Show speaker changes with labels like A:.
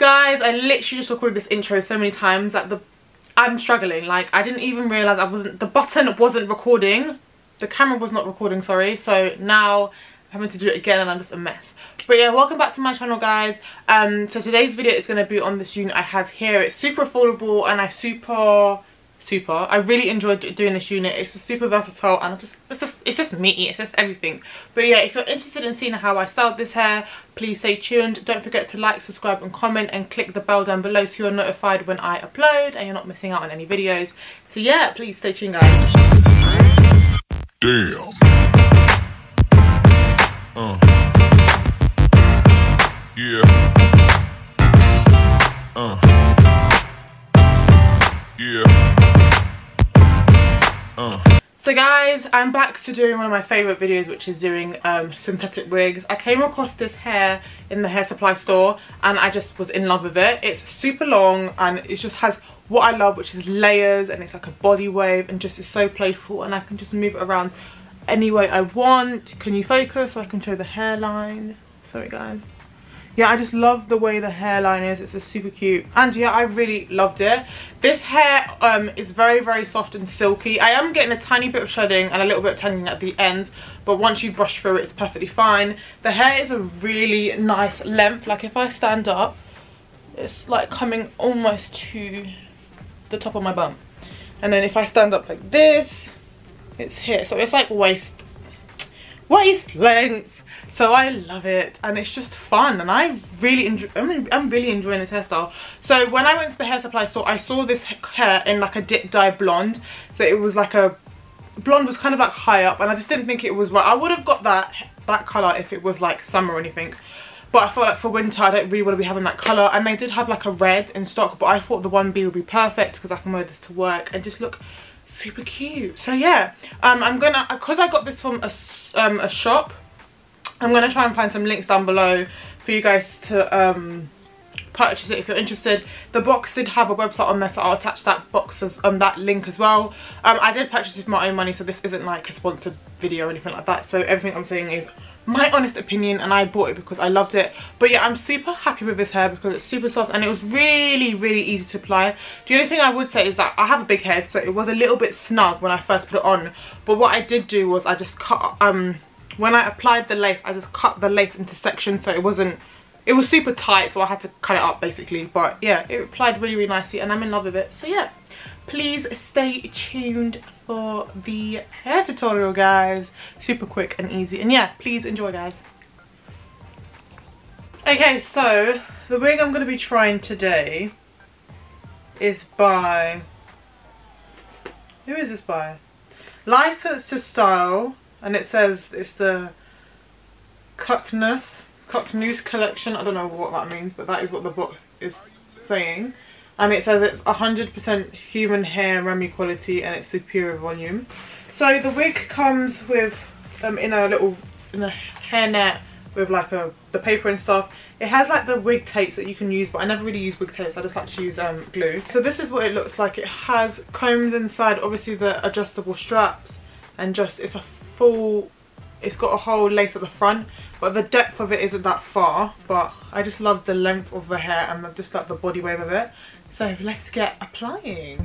A: Guys, I literally just recorded this intro so many times that I'm struggling. Like, I didn't even realise the button wasn't recording. The camera was not recording, sorry. So now I'm having to do it again and I'm just a mess. But yeah, welcome back to my channel, guys. So today's video is going to be on this unit I have here. It's super affordable and I really enjoyed doing this unit. It's super versatile and it's just meaty, it's just everything. But yeah, if you're interested in seeing how I styled this hair, please stay tuned. Don't forget to like, subscribe and comment, and click the bell down below so you're notified when I upload and you're not missing out on any videos. So yeah, please stay tuned, guys.
B: Damn. Yeah. Yeah.
A: So guys, I'm back to doing one of my favourite videos, which is doing synthetic wigs. I came across this hair in the hair supply store and I just was in love with it. It's super long and it just has what I love, which is layers, and it's like a body wave and just is so playful, and I can just move it around any way I want. Can you focus so I can show the hairline? Sorry guys. Yeah, I just love the way the hairline is. It's just super cute, and yeah, I really loved it. This hair is very, very soft and silky. I am getting a tiny bit of shedding and a little bit of tangling at the end, but once you brush through it, it's perfectly fine. The hair is a really nice length. Like if I stand up, it's like coming almost to the top of my bum, and then if I stand up like this, it's here. So it's like waist length. So I love it and it's just fun, and I'm really enjoying this hairstyle. So when I went to the hair supply store, I saw this hair in like a dip dye blonde. So it was like a blonde, was kind of like high up, and I just didn't think it was right. I would have got that colour if it was like summer or anything, but I felt like for winter I don't really want to be having that colour. And they did have like a red in stock, but I thought the 1B would be perfect because I can wear this to work and just look super cute. So yeah, I'm gonna, because I got this from a shop, I'm going to try and find some links down below for you guys to purchase it if you're interested. The box did have a website on there, so I'll attach that box as that link as well. I did purchase it with my own money, so this isn't like a sponsored video or anything like that. So everything I'm saying is my honest opinion, and I bought it because I loved it. But yeah, I'm super happy with this hair because it's super soft and it was really, really easy to apply. The only thing I would say is that I have a big head, so it was a little bit snug when I first put it on. But what I did do was I just cut when I applied the lace, I just cut the lace into sections, so it was super tight, so I had to cut it up basically. But yeah, it applied really, really nicely and I'm in love with it. So yeah, please stay tuned for the hair tutorial, guys. Super quick and easy, and yeah, please enjoy, guys. Okay, so the wig I'm going to be trying today is by, who is this by? License to Style. And it says it's the Cocknoose collection. I don't know what that means, but that is what the box is saying. And it says it's 100% human hair, Remy quality, and it's superior volume. So the wig comes with in a hairnet with like the paper and stuff. It has like the wig tapes that you can use, but I never really use wig tapes. I just like to use glue. So this is what it looks like. It has combs inside, obviously the adjustable straps, and just it's got a whole lace at the front, but the depth of it isn't that far. But I just love the length of the hair and just like the body wave of it. So let's get applying.